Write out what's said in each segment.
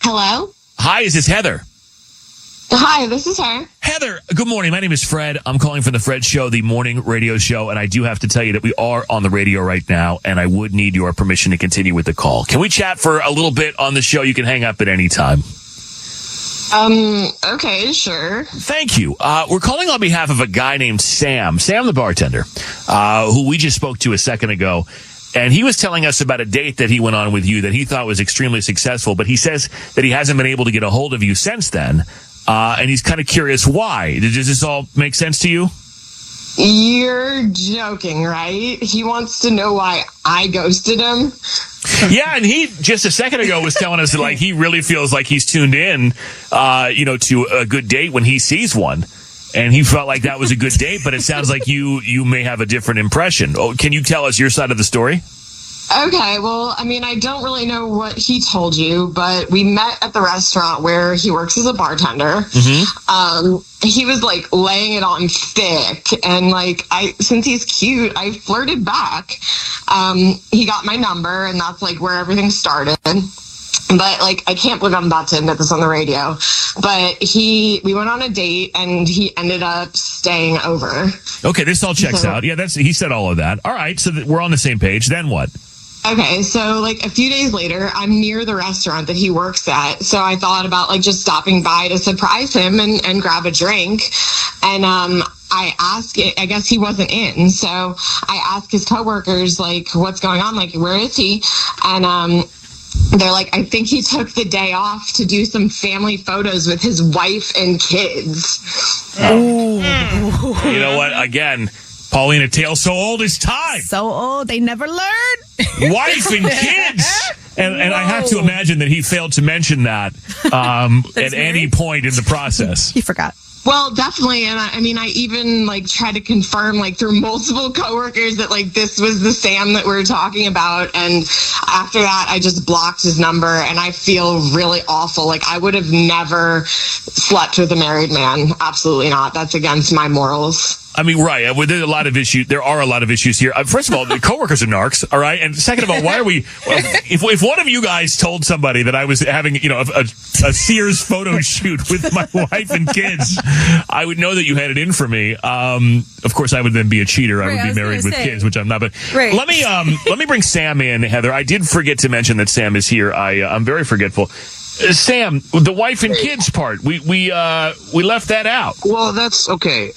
Hello? Hi, is this Heather? Hi, this is her. Heather, good morning. My name is Fred. I'm calling from the Fred Show, the morning radio show, and I do have to tell you that we are on the radio right now, and I would need your permission to continue with the call. Can we chat for a little bit on the show? You can hang up at any time. Okay, sure. Thank you. We're calling on behalf of a guy named Sam the bartender, who we just spoke to a second ago. And he was telling us about a date that he went on with you that he thought was extremely successful, but he says that he hasn't been able to get a hold of you since then. And he's kind of curious why. Does this all make sense to you? You're joking, right? He wants to know why I ghosted him. Yeah, and he just a second ago was telling us that like he really feels like he's tuned in, to a good date when he sees one, and he felt like that was a good date. But it sounds like you may have a different impression. Oh, can you tell us your side of the story? Okay, well, I mean, I don't really know what he told you, but we met at the restaurant where he works as a bartender. Mm-hmm. He was like laying it on thick, and like since he's cute, I flirted back. He got my number, and that's like where everything started. But like, I can't believe I'm about to admit this on the radio, but we went on a date and he ended up staying over. Okay, this all checks out. Yeah, he said all of that. All right, so we're on the same page. Then what? Okay, so like a few days later, I'm near the restaurant that he works at. So I thought about like just stopping by to surprise him and grab a drink. And I asked, I guess he wasn't in. So I asked his coworkers, like, what's going on? Like, where is he? And they're like, I think he took the day off to do some family photos with his wife and kids. Ooh. You know what? Again, Pauline, a tale so old is time. So old, they never learn. Wife and kids. And I have to imagine that he failed to mention that at any point in the process. He forgot. Well, definitely. And I mean, I even like tried to confirm like through multiple coworkers that like this was the Sam that we were talking about. And after that, I just blocked his number, and I feel really awful. Like I would have never slept with a married man. Absolutely not. That's against my morals. I mean, right. There are a lot of issues. There are a lot of issues here. First of all, the coworkers are narcs, all right? And second of all, why are we? Well, if one of you guys told somebody that I was having, a Sears photo shoot with my wife and kids, I would know that you had it in for me. Of course, I would then be a cheater. I would be married with kids, which I'm not. But let me bring Sam in, Heather. I did forget to mention that Sam is here. I'm very forgetful. Sam, the wife and kids part, we left that out. Well, that's okay.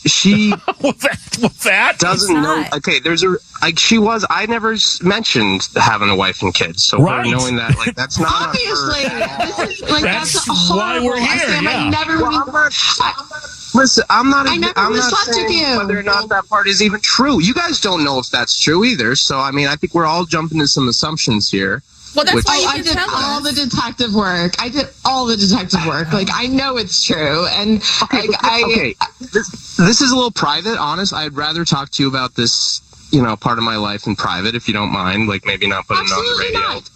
She that doesn't know. Okay, I never mentioned having a wife and kids. So right. Her knowing that, like, that's not obviously. This is, like, that's why we're here. Sam, yeah. Listen, I'm not slept saying with you. whether or not that part is even true. You guys don't know if that's true either. So, I mean, I think we're all jumping to some assumptions here. Well, that's why I did all the detective work. Like, I know it's true. And okay. This is a little private, honest. I'd rather talk to you about this, part of my life in private, if you don't mind. Like, maybe not putting it on the radio. Not.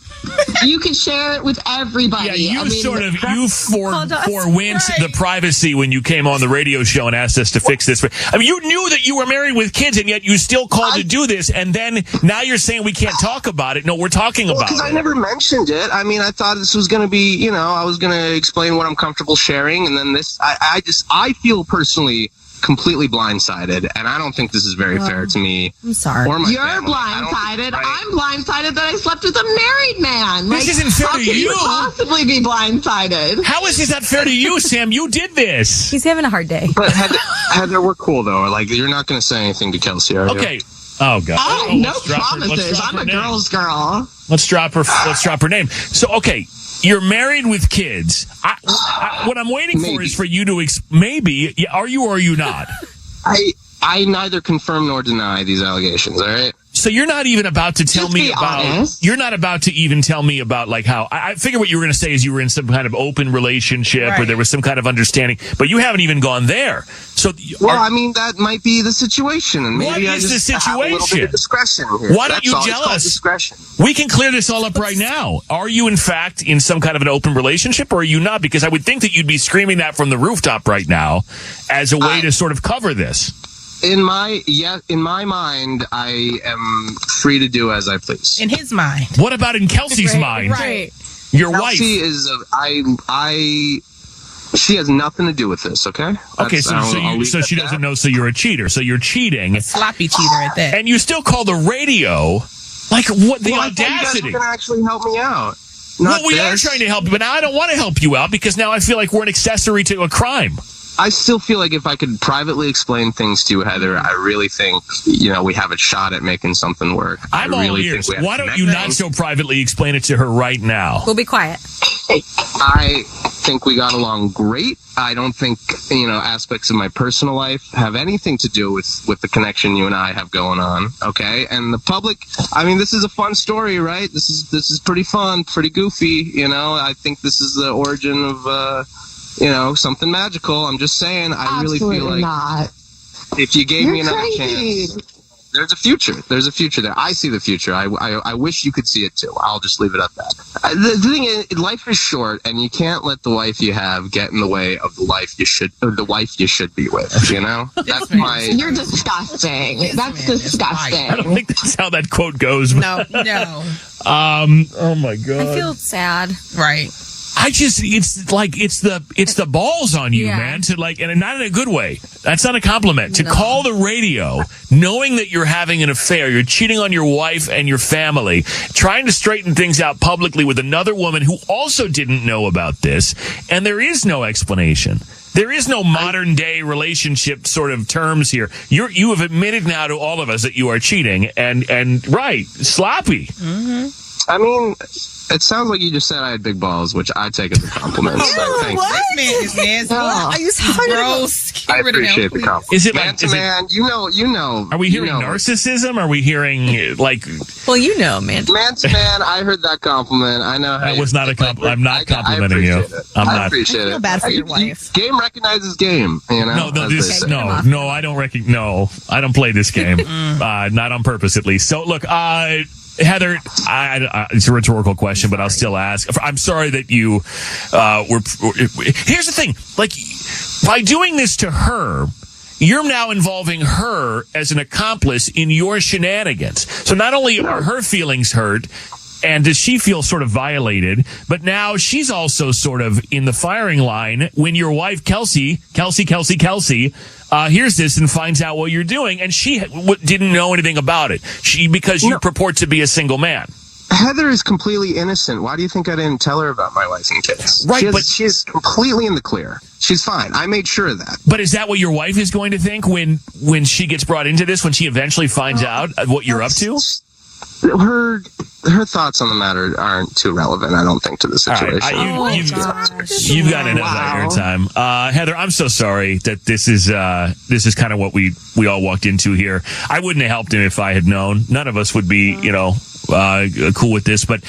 You can share it with everybody. Yeah, you forewent the privacy when you came on the radio show and asked us to fix this. I mean, you knew that you were married with kids, and yet you still called to do this. And then now you're saying we can't talk about it. No, we're talking about it. Because I never mentioned it. I mean, I thought this was going to be, I was going to explain what I'm comfortable sharing. And then this, I feel personally completely blindsided, and I don't think this is very fair to me. I'm sorry. Or my You're family. blindsided. I'm blindsided that I slept with a married man. This isn't fair to you. How could you possibly be blindsided? How is this not fair to you, Sam? You did this. He's having a hard day. But Heather, we're cool though. Like, you're not going to say anything to Kelsey, are you? Okay. Oh God. No promises. I'm a girl's girl. Let's drop her name. So, okay. You're married with kids. What I'm waiting for is for you to maybe. Are you or are you not? I neither confirm nor deny these allegations. All right. So you're not even about to tell me about. Honest. You're not about to even tell me about like how. I figure what you were going to say is you were in some kind of open relationship or there was some kind of understanding, but you haven't even gone there. So I mean, that might be the situation, and maybe what is the situation? Have a little bit of discretion here. Why don't you tell us? Discretion. We can clear this all up right now. Are you in fact in some kind of an open relationship, or are you not? Because I would think that you'd be screaming that from the rooftop right now as a way to sort of cover this. In my mind, I am free to do as I please. In his mind. What about in Kelsey's mind? Right. Your wife. Kelsey is she has nothing to do with this, okay? Okay, so she doesn't know, so you're a cheater. So you're cheating. Sloppy cheater at that. And you still call the radio. Like, what the well, audacity? I thought you guys were going to actually help me out. Well, we are trying to help you, but now I don't want to help you out because now I feel like we're an accessory to a crime. I still feel like if I could privately explain things to you, Heather, I really think, we have a shot at making something work. I'm all ears. Why don't you not so privately explain it to her right now? We'll be quiet. I think we got along great. I don't think, aspects of my personal life have anything to do with the connection you and I have going on, okay? And the public, this is a fun story, right? This is pretty fun, pretty goofy, I think this is the origin of, something magical. I'm just saying, I really feel like not. If you gave me another crazy. chance, there's a future. There's a future there. I see the future. I wish you could see it too. I'll just leave it at that. The thing is, life is short, and you can't let the wife you have get in the way of the wife you should be with. That's my. You're disgusting. That's disgusting. I don't think that's how that quote goes. No. Oh my God. I feel sad. Right. It's the balls on you, man, and not in a good way. That's not a compliment. To call the radio, knowing that you're having an affair, you're cheating on your wife and your family, trying to straighten things out publicly with another woman who also didn't know about this, and there is no explanation. There is no modern day relationship sort of terms here. You have admitted now to all of us that you are cheating and right, sloppy. Mm-hmm. It sounds like you just said I had big balls, which I take as a compliment. So thank you. This man is nasty. Are you gross? I appreciate the compliment. Is it man to man? You know. Are we hearing narcissism? Are we hearing Well, man. Man to man, I heard that compliment. I know. That was not a compliment. I'm not complimenting you. I appreciate it. I feel bad for your wife. Game recognizes game. No, I don't recognize. No, I don't play this game. Not on purpose, at least. So look, Heather, it's a rhetorical question, but I'll still ask. I'm sorry that you were. Here's the thing: by doing this to her, you're now involving her as an accomplice in your shenanigans. So not only are her feelings hurt, and does she feel sort of violated, but now she's also sort of in the firing line when your wife, Kelsey, hears this and finds out what you're doing, and she didn't know anything about it. Because you purport to be a single man. Heather is completely innocent. Why do you think I didn't tell her about my wife and kids? Right, but she's completely in the clear. She's fine. I made sure of that. But is that what your wife is going to think when she gets brought into this, when she eventually finds out what you're up to? Her thoughts on the matter aren't too relevant, I don't think, to the situation. You've got enough airtime. Heather, I'm so sorry that this is kind of what we all walked into here. I wouldn't have helped him if I had known. None of us would be, cool with this, but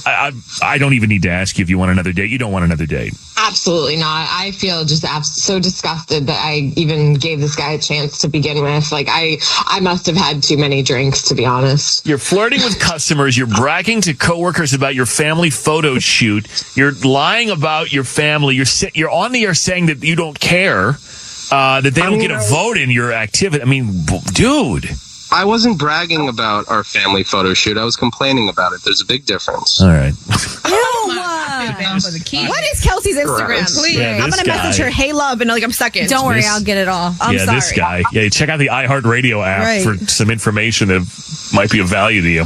I don't even need to ask you if you want another date. You don't want another date. Absolutely not. I feel just so disgusted that I even gave this guy a chance to begin with. I must have had too many drinks, to be honest. You're flirting with customers. You're bragging to coworkers about your family photo shoot. You're lying about your family. You're on the air saying that you don't care, that they don't get a vote in your activity. Dude. I wasn't bragging about our family photo shoot. I was complaining about it. There's a big difference. All right. What is Kelsey's Instagram? Please. Yeah, I'm going to message her, hey, love, and I'm second. Don't worry, I'll get it all. I'm sorry. This guy. Yeah, check out the iHeartRadio app for some information that might be of value to you.